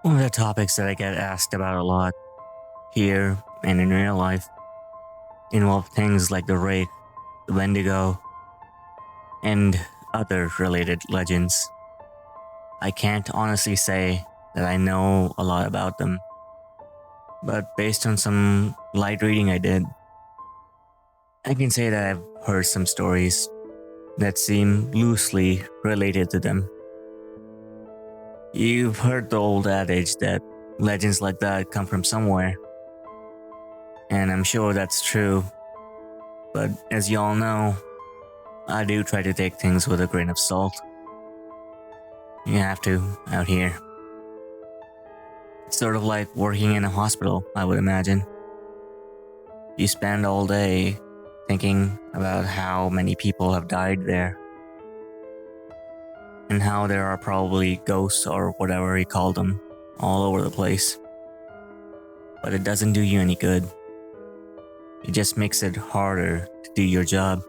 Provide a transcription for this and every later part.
One of the topics that I get asked about a lot here and in real life involve things like the Wraith, the Wendigo, and other related legends. I can't honestly say that I know a lot about them, but based on some light reading I did, I can say that I've heard some stories that seem loosely related to them. You've heard the old adage that legends like that come from somewhere, and I'm sure that's true, but as you all know, I do try to take things with a grain of salt. You have to, out here. It's sort of like working in a hospital, I would imagine. You spend all day thinking about how many people have died there, and how there are probably ghosts or whatever you call them all over the place. But it doesn't do you any good. It just makes it harder to do your job.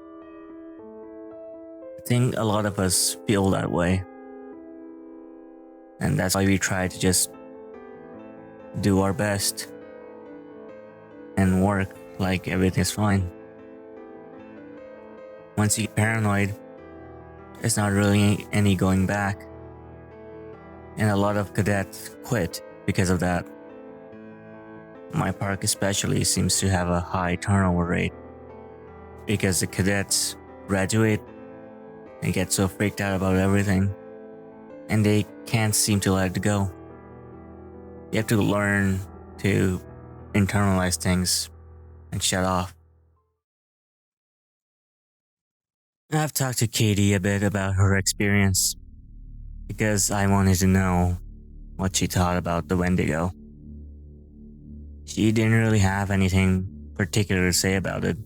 I think a lot of us feel that way. And that's why we try to just do our best and work like everything's fine. Once you get paranoid, there's not really any going back. And a lot of cadets quit because of that. My park especially seems to have a high turnover rate because the cadets graduate and get so freaked out about everything and they can't seem to let it go. You have to learn to internalize things and shut off. I've talked to Katie a bit about her experience because I wanted to know what she thought about the Wendigo. She didn't really have anything particular to say about it.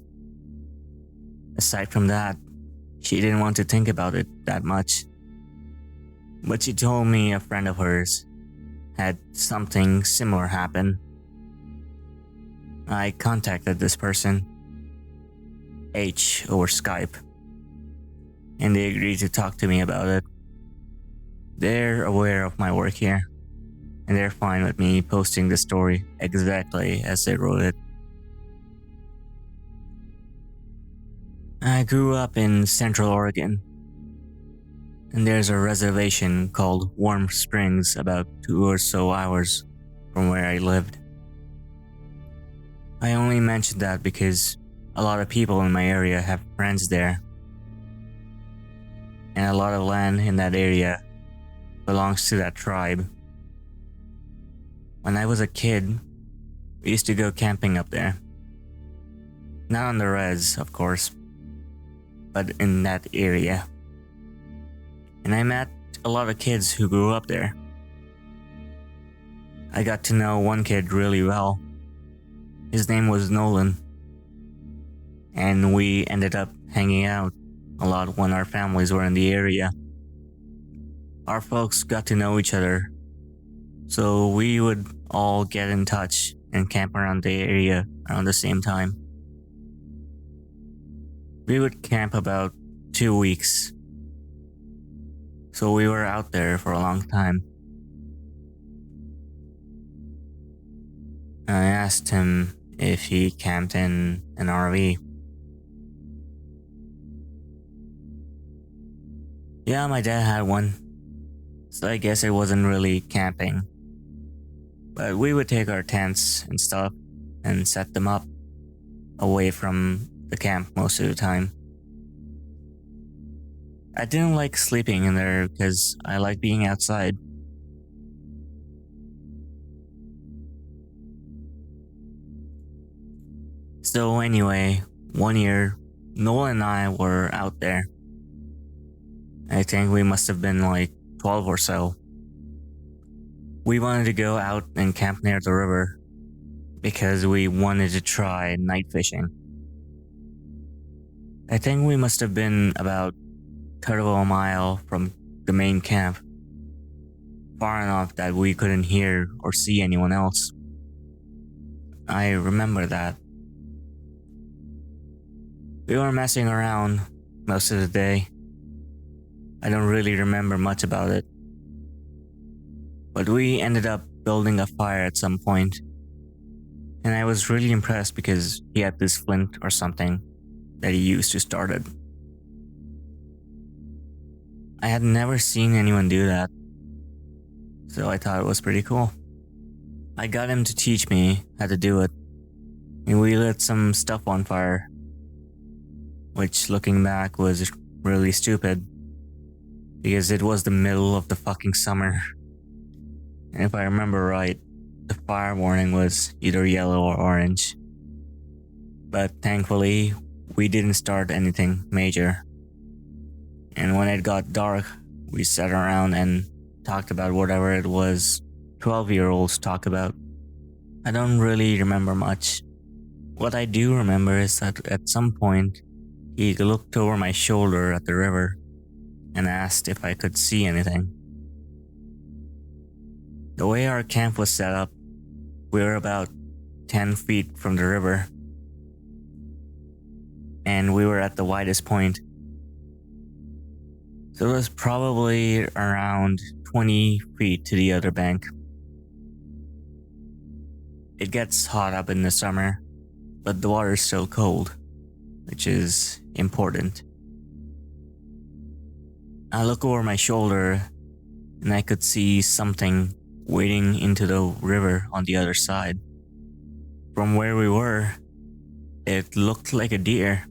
Aside from that, she didn't want to think about it that much. But she told me a friend of hers had something similar happen. I contacted this person, H, over Skype, and they agreed to talk to me about it. They're aware of my work here, and they're fine with me posting the story exactly as they wrote it. I grew up in Central Oregon, and there's a reservation called Warm Springs about 2 or so hours from where I lived. I only mentioned that because a lot of people in my area have friends there, and a lot of land in that area belongs to that tribe. When I was a kid, we used to go camping up there. Not on the res, of course, but in that area. And I met a lot of kids who grew up there. I got to know one kid really well. His name was Nolan. And we ended up hanging out a lot when our families were in the area. Our folks got to know each other, so we would all get in touch and camp around the area around the same time. We would camp about 2 weeks, so we were out there for a long time. I asked him if he camped in an RV. Yeah, my dad had one, so I guess it wasn't really camping. But we would take our tents and stuff and set them up away from the camp most of the time. I didn't like sleeping in there because I like being outside. So anyway, one year, Noah and I were out there. I think we must have been like 12 or so. We wanted to go out and camp near the river because we wanted to try night fishing. I think we must have been about a third of a mile from the main camp, far enough that we couldn't hear or see anyone else. I remember that. We were messing around most of the day. I don't really remember much about it. But we ended up building a fire at some point, and I was really impressed because he had this flint or something that he used to start it. I had never seen anyone do that, so I thought it was pretty cool. I got him to teach me how to do it, and we lit some stuff on fire, which looking back was really stupid because it was the middle of the fucking summer. And if I remember right, the fire warning was either yellow or orange. But thankfully, we didn't start anything major. And when it got dark, we sat around and talked about whatever it was 12-year-olds talk about. I don't really remember much. What I do remember is that at some point, he looked over my shoulder at the river and asked if I could see anything. The way our camp was set up, we were about 10 feet from the river, and we were at the widest point. So it was probably around 20 feet to the other bank. It gets hot up in the summer, but the water is still cold, which is important. I look over my shoulder and I could see something wading into the river on the other side. From where we were, it looked like a deer,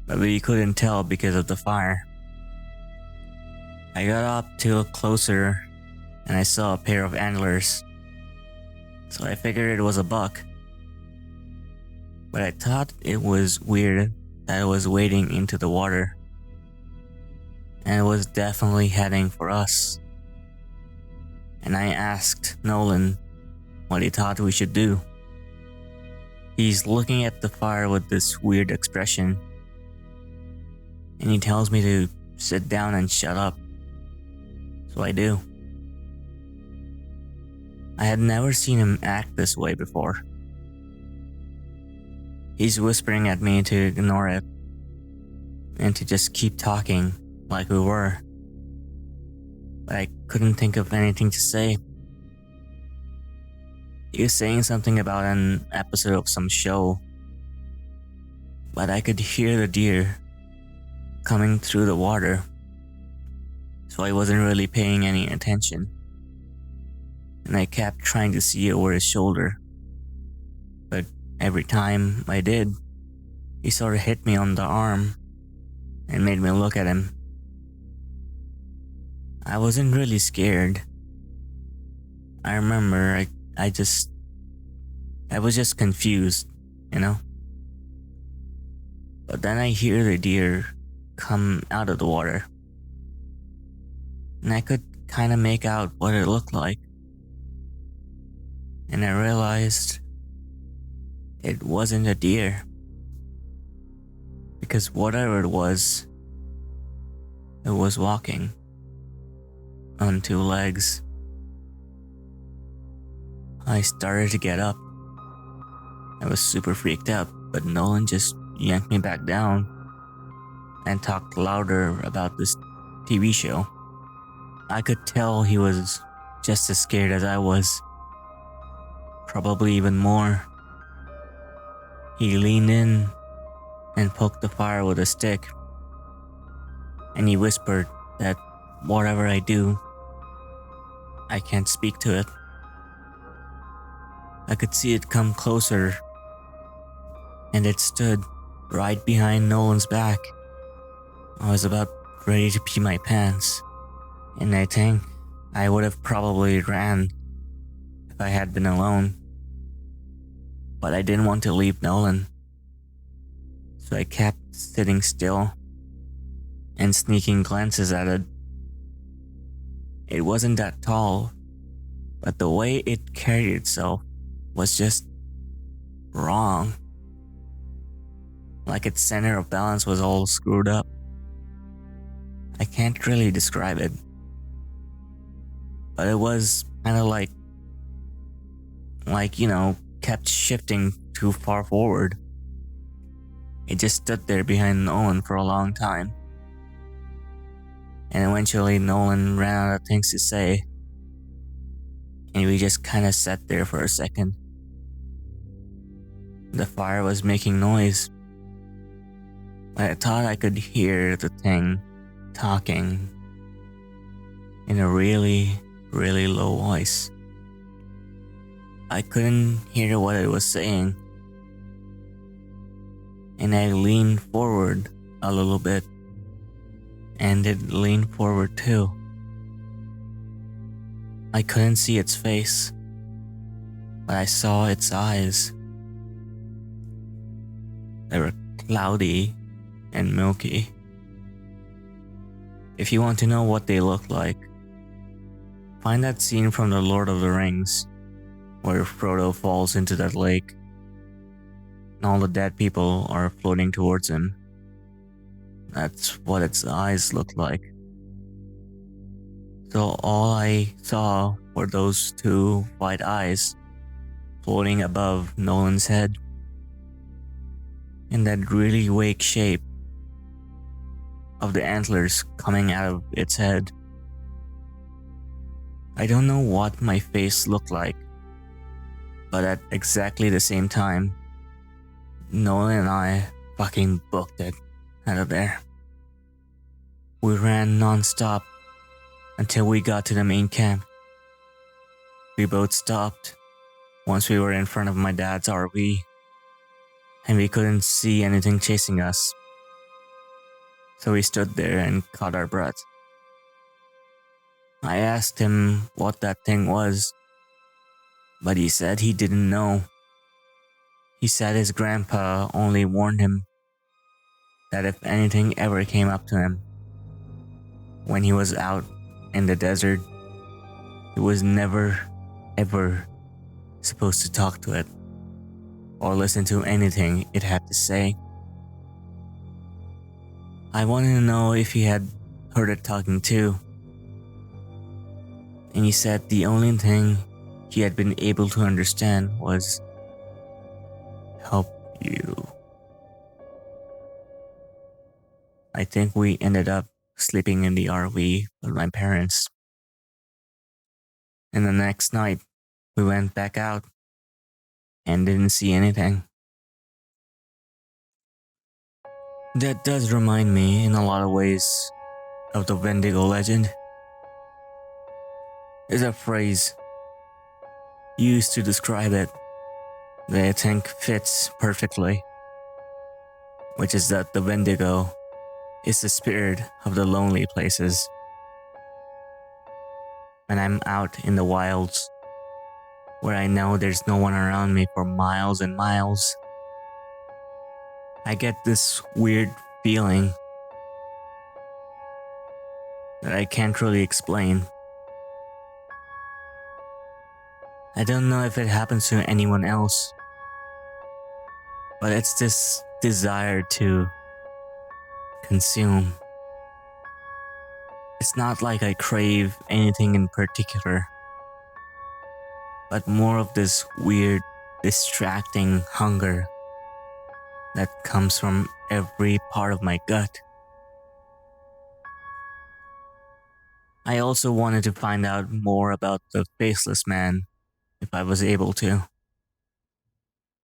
but we couldn't tell because of the fire. I got up to look closer and I saw a pair of antlers, so I figured it was a buck. But I thought it was weird that it was wading into the water, and it was definitely heading for us. And I asked Nolan what he thought we should do. He's looking at the fire with this weird expression, and he tells me to sit down and shut up. So I do. I had never seen him act this way before. He's whispering at me to ignore it and to just keep talking like we were. But I couldn't think of anything to say. He was saying something about an episode of some show, but I could hear the deer coming through the water, so I wasn't really paying any attention. And I kept trying to see over his shoulder, but every time I did, he sort of hit me on the arm and made me look at him. I wasn't really scared. I remember I was just confused, you know? But then I hear the deer come out of the water, and I could kind of make out what it looked like. And I realized it wasn't a deer, because whatever it was walking on two legs. I started to get up. I was super freaked out, but Nolan just yanked me back down and talked louder about this TV show. I could tell he was just as scared as I was, probably even more. He leaned in and poked the fire with a stick, and he whispered that whatever I do, I can't speak to it. I could see it come closer, and it stood right behind Nolan's back. I was about ready to pee my pants, and I think I would have probably ran if I had been alone. But I didn't want to leave Nolan, so I kept sitting still and sneaking glances at it. It wasn't that tall, but the way it carried itself was just wrong. Like its center of balance was all screwed up. I can't really describe it, but it was kind of like, kept shifting too far forward. It just stood there behind Nolan for a long time. And eventually Nolan ran out of things to say. and we just kind of sat there for a second. The fire was making noise, but I thought I could hear the thing talking in a really, really low voice. I couldn't hear what it was saying, and I leaned forward a little bit, and it leaned forward too. I couldn't see its face, but I saw its eyes. They were cloudy and milky. If you want to know what they look like, find that scene from The Lord of the Rings where Frodo falls into that lake and all the dead people are floating towards him. That's what its eyes looked like. So all I saw were those two white eyes floating above Nolan's head in that really vague shape of the antlers coming out of its head. I don't know what my face looked like, but at exactly the same time, Nolan and I fucking booked it out of there. We ran non-stop until we got to the main camp. We both stopped once we were in front of my dad's RV, and we couldn't see anything chasing us. So we stood there and caught our breath. I asked him what that thing was, but he said he didn't know. He said his grandpa only warned him that if anything ever came up to him when he was out in the desert, he was never, ever supposed to talk to it or listen to anything it had to say. I wanted to know if he had heard it talking too, and he said the only thing he had been able to understand was help you. I think we ended up sleeping in the RV with my parents. And the next night, we went back out and didn't see anything. That does remind me in a lot of ways of the Wendigo legend. There's a phrase used to describe it that I think fits perfectly, which is that the Wendigo is the spirit of the lonely places. When I'm out in the wilds, where I know there's no one around me for miles and miles, I get this weird feeling that I can't really explain. I don't know if it happens to anyone else, but it's this desire to consume. It's not like I crave anything in particular, but more of this weird, distracting hunger that comes from every part of my gut. I also wanted to find out more about the faceless man if I was able to,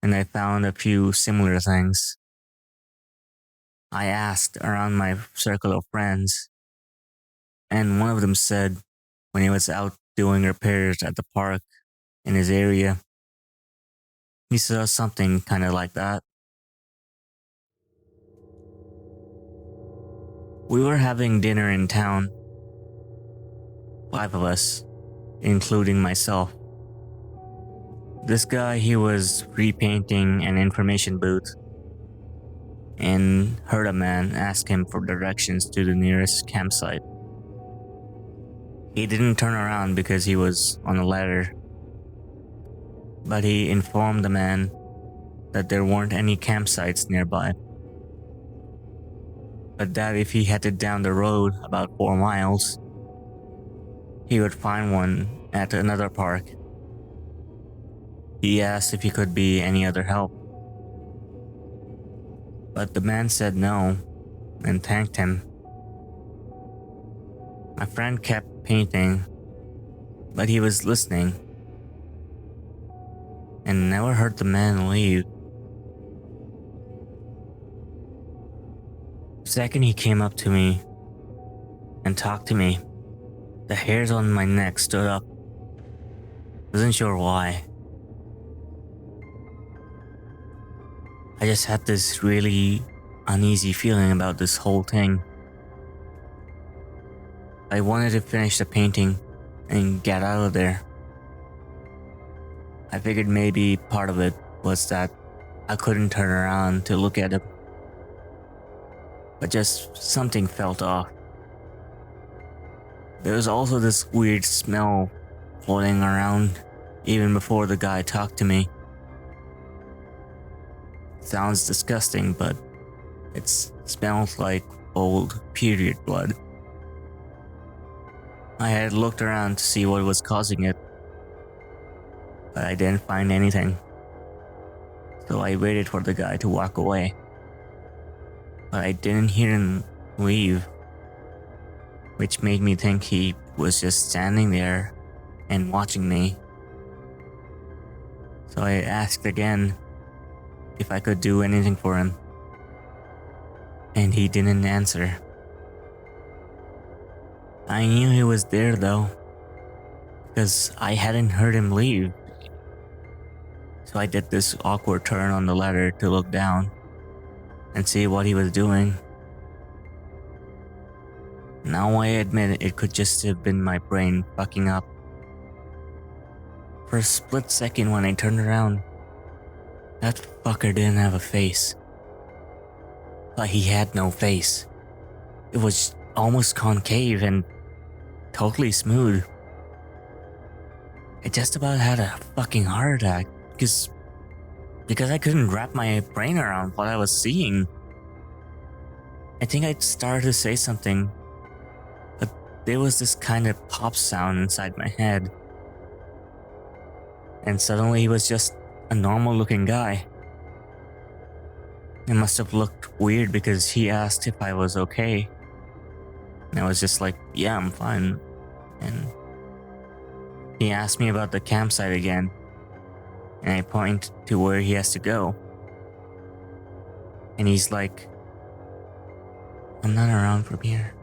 and I found a few similar things. I asked around my circle of friends, and one of them said when he was out doing repairs at the park in his area, he saw something kind of like that. We were having dinner in town, 5 of us, including myself. This guy, he was repainting an information booth and heard a man ask him for directions to the nearest campsite. He didn't turn around because he was on a ladder, but he informed the man that there weren't any campsites nearby, but that if he headed down the road about 4 miles, he would find one at another park. He asked if he could be any other help, but the man said no and thanked him. My friend kept painting, but he was listening and never heard the man leave. The second he came up to me and talked to me, the hairs on my neck stood up. Wasn't sure why. I just had this really uneasy feeling about this whole thing. I wanted to finish the painting and get out of there. I figured maybe part of it was that I couldn't turn around to look at it. But just something felt off. There was also this weird smell floating around even before the guy talked to me. Sounds disgusting, but it smells like old period blood. I had looked around to see what was causing it, but I didn't find anything. So I waited for the guy to walk away. But I didn't hear him leave, which made me think he was just standing there and watching me. So I asked again if I could do anything for him, and he didn't answer. I knew he was there though, because I hadn't heard him leave. So I did this awkward turn on the ladder to look down and see what he was doing. Now I admit it could just have been my brain fucking up. For a split second when I turned around, that fucker didn't have a face. Like he had no face. It was almost concave and totally smooth. I just about had a fucking heart attack because I couldn't wrap my brain around what I was seeing. I think I started to say something, but there was this kind of pop sound inside my head. And suddenly he was just a normal looking guy. It must have looked weird because he asked if I was okay. And I was just like, yeah, I'm fine. And he asked me about the campsite again. And I point to where he has to go. And he's like, I'm not around from here.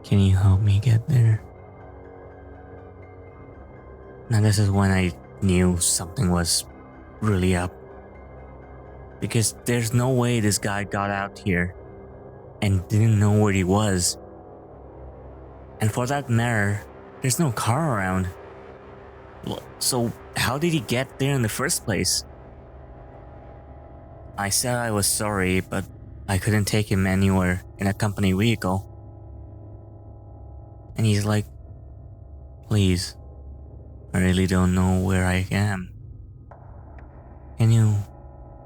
Can you help me get there? Now this is when I knew something was really up. Because there's no way this guy got out here and didn't know where he was. And for that matter, there's no car around. So how did he get there in the first place? I said I was sorry, but I couldn't take him anywhere in a company vehicle. And he's like, please, I really don't know where I am. Can you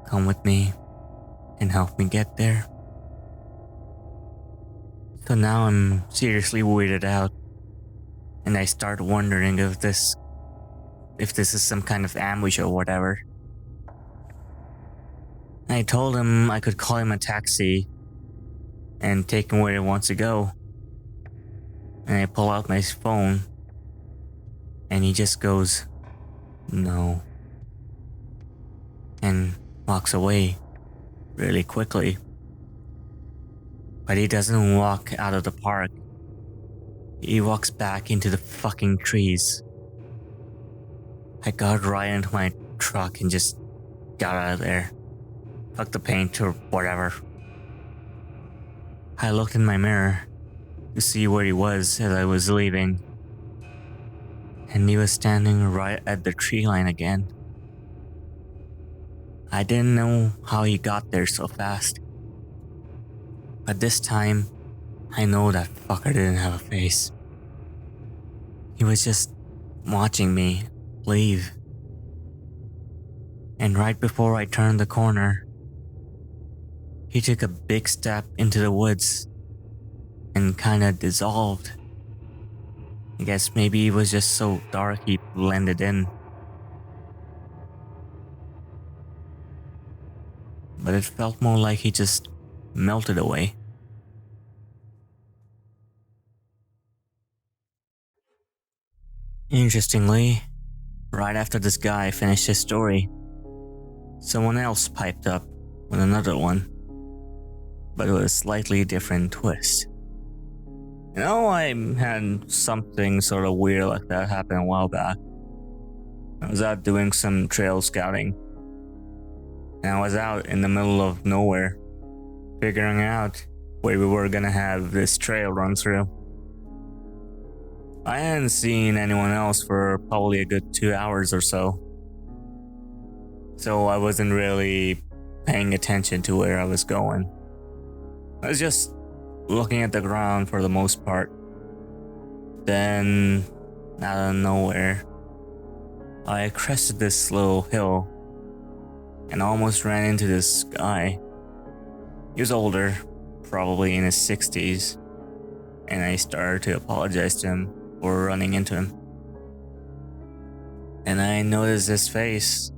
come with me and help me get there? So now I'm seriously weirded out, and I start wondering if this is some kind of ambush or whatever. I told him I could call him a taxi and take him where he wants to go. And I pull out my phone, and he just goes, no, and walks away really quickly. But he doesn't walk out of the park. He walks back into the fucking trees. I got right into my truck and just got out of there. Fuck the paint or whatever. I looked in my mirror to see where he was as I was leaving. And he was standing right at the tree line again. I didn't know how he got there so fast. But this time, I know that fucker didn't have a face. He was just watching me leave. And right before I turned the corner, he took a big step into the woods and kinda dissolved. I guess maybe it was just so dark he blended in. But it felt more like he just melted away. Interestingly, Right after this guy finished his story, someone else piped up with another one, but with a slightly different twist. I had something sort of weird like that happen a while back. I was out doing some trail scouting, and I was out in the middle of nowhere, figuring out where we were gonna have this trail run through. I hadn't seen anyone else for probably a good 2 hours or so I wasn't really paying attention to where I was going. I was just looking at the ground for the most part. Then, out of nowhere, I crested this little hill and almost ran into this guy. He was older, probably in his 60s, and I started to apologize to him for running into him. And I noticed his face,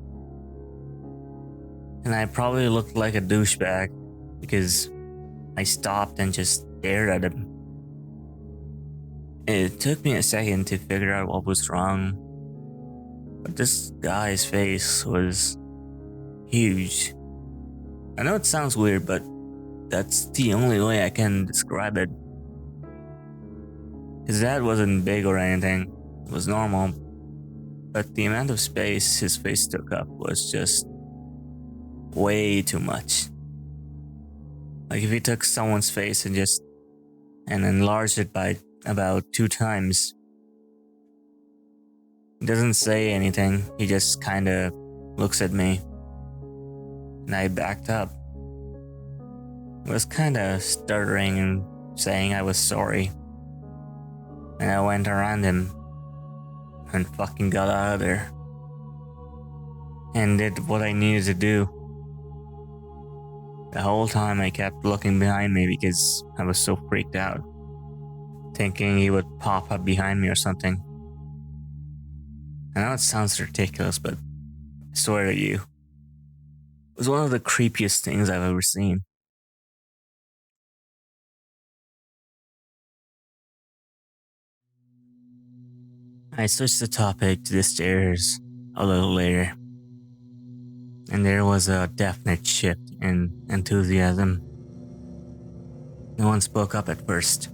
and I probably looked like a douchebag because I stopped and just stared at him. It took me a second to figure out what was wrong, but this guy's face was huge. I know it sounds weird, but that's the only way I can describe it. His head wasn't big or anything, it was normal, but the amount of space his face took up was just way too much. Like if you took someone's face and enlarged it by about 2 times. He doesn't say anything, he just kinda looks at me. And I backed up. I was kinda stuttering and saying I was sorry. And I went around him and fucking got out of there. And did what I needed to do. The whole time I kept looking behind me because I was so freaked out, thinking he would pop up behind me or something. I know it sounds ridiculous, but I swear to you, it was one of the creepiest things I've ever seen. I switched the topic to the stairs a little later, and there was a definite shift in enthusiasm. No one spoke up at first.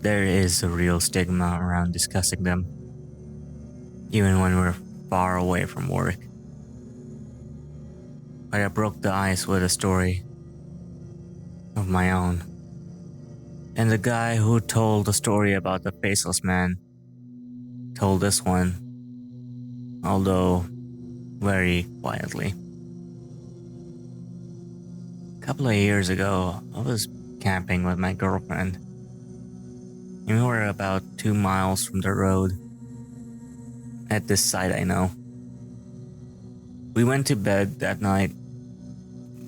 There is a real stigma around discussing them, even when we're far away from work. But I broke the ice with a story of my own. And the guy who told the story about the faceless man told this one, although very quietly. A couple of years ago, I was camping with my girlfriend. And we were about 2 miles from the road at this site I know. We went to bed that night,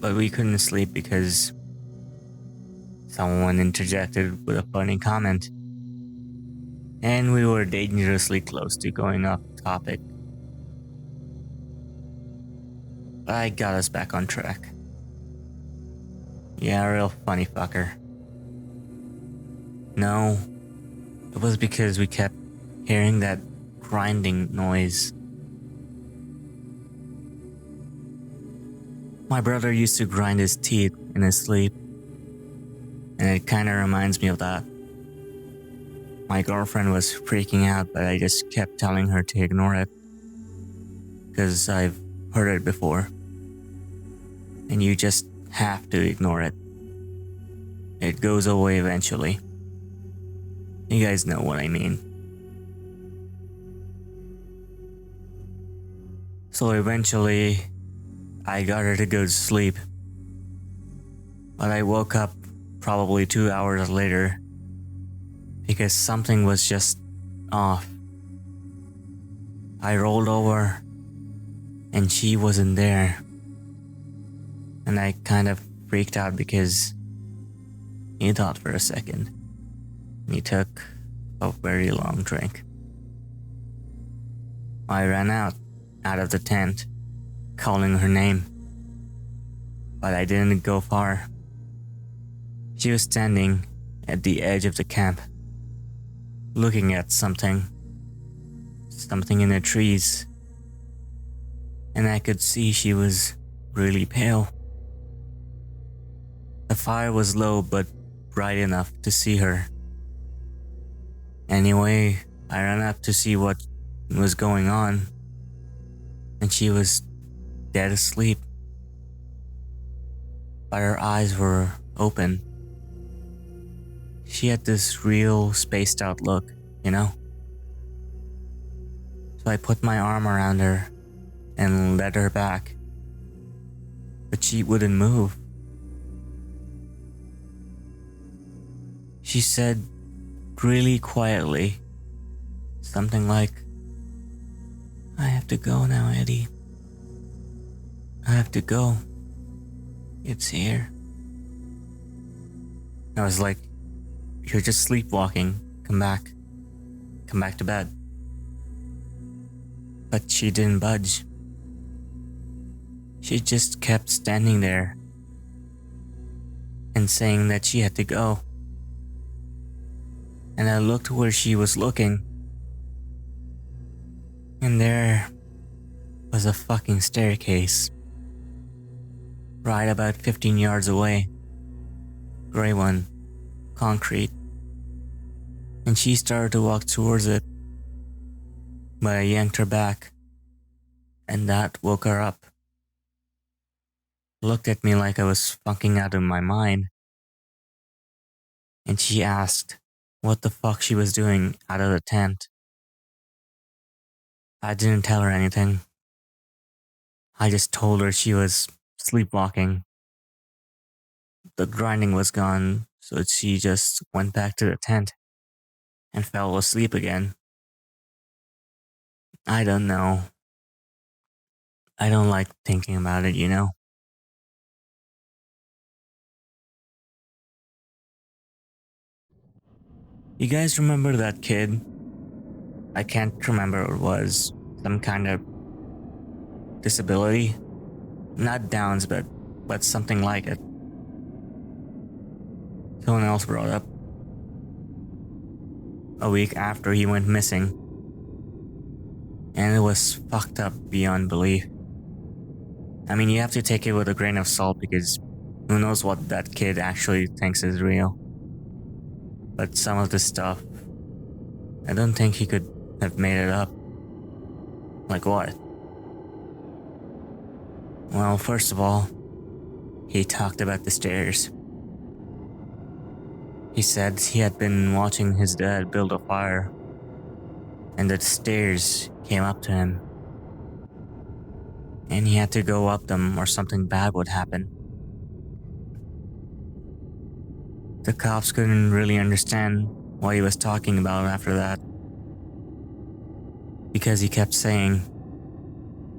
but we couldn't sleep because someone interjected with a funny comment. And we were dangerously close to going off topic. I got us back on track. Yeah, real funny fucker. No, it was because we kept hearing that grinding noise. My brother used to grind his teeth in his sleep, and it kinda reminds me of that. My girlfriend was freaking out, but I just kept telling her to ignore it, because I've heard it before. And you just have to ignore it. It goes away eventually. You guys know what I mean. So eventually, I got her to go to sleep. But I woke up probably 2 hours later because something was just off. I rolled over and she wasn't there. And I kind of freaked out because he thought for a second. He took a very long drink. I ran out of the tent, calling her name. But I didn't go far. She was standing at the edge of the camp, looking at something. something in the trees, and I could see she was really pale. The fire was low but bright enough to see her. Anyway, I ran up to see what was going on, and she was dead asleep, but her eyes were open. She had this real spaced out look, you know? So I put my arm around her and led her back, but she wouldn't move. She said really quietly something like, "I have to go now, Eddie. I have to go. It's here." I was like, "You're just sleepwalking. Come back. Come back to bed." But she didn't budge. She just kept standing there and saying that she had to go. And I looked where she was looking, and there was a fucking staircase right about 15 yards away. Gray one, concrete. And she started to walk towards it, but I yanked her back, and that woke her up. Looked at me like I was fucking out of my mind, and she asked what the fuck she was doing out of the tent. I didn't tell her anything. I just told her she was sleepwalking. The grinding was gone, so she just went back to the tent and fell asleep again. I don't know. I don't like thinking about it, you know? You guys remember that kid? I can't remember what it was. Some kind of disability? Not Downs, but something like it. Someone else brought up. A week after he went missing. And it was fucked up beyond belief. I mean, you have to take it with a grain of salt because who knows what that kid actually thinks is real. But some of the stuff, I don't think he could have made it up. Like what? Well, first of all, he talked about the stairs. He said he had been watching his dad build a fire, and the stairs came up to him. And he had to go up them or something bad would happen. The cops couldn't really understand what he was talking about after that, because he kept saying,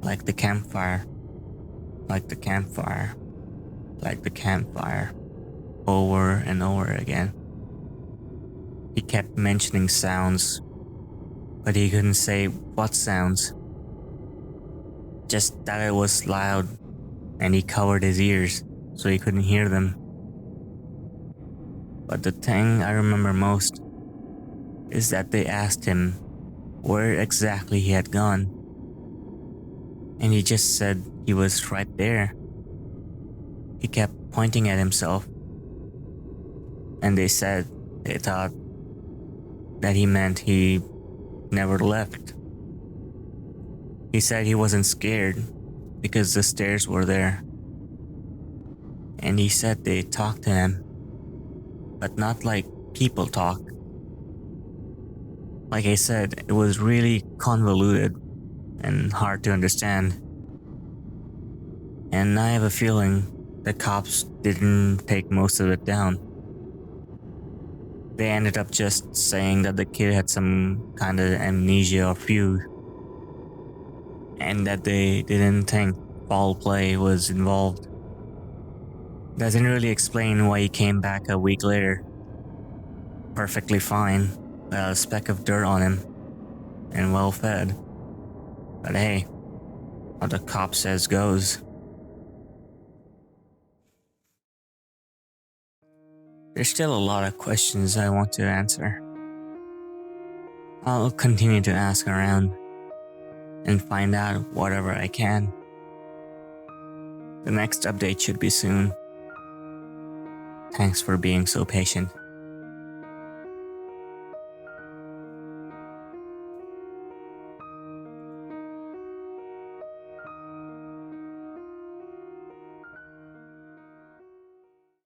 like the campfire, like the campfire, like the campfire, over and over again. He kept mentioning sounds, but he couldn't say what sounds. Just that it was loud, and he covered his ears so he couldn't hear them. But the thing I remember most is that they asked him where exactly he had gone, and he just said he was right there. He kept pointing at himself, and they said they thought that he meant he never left. He said he wasn't scared because the stairs were there, and he said they talked to him, but not like people talk. Like I said, it was really convoluted and hard to understand. And I have a feeling the cops didn't take most of it down. They ended up just saying that the kid had some kind of amnesia or fugue, and that they didn't think foul play was involved. Doesn't really explain why he came back a week later, perfectly fine, without a speck of dirt on him, and well fed. But hey, what the cop says goes. There's still a lot of questions I want to answer. I'll continue to ask around, and find out whatever I can. The next update should be soon. Thanks for being so patient.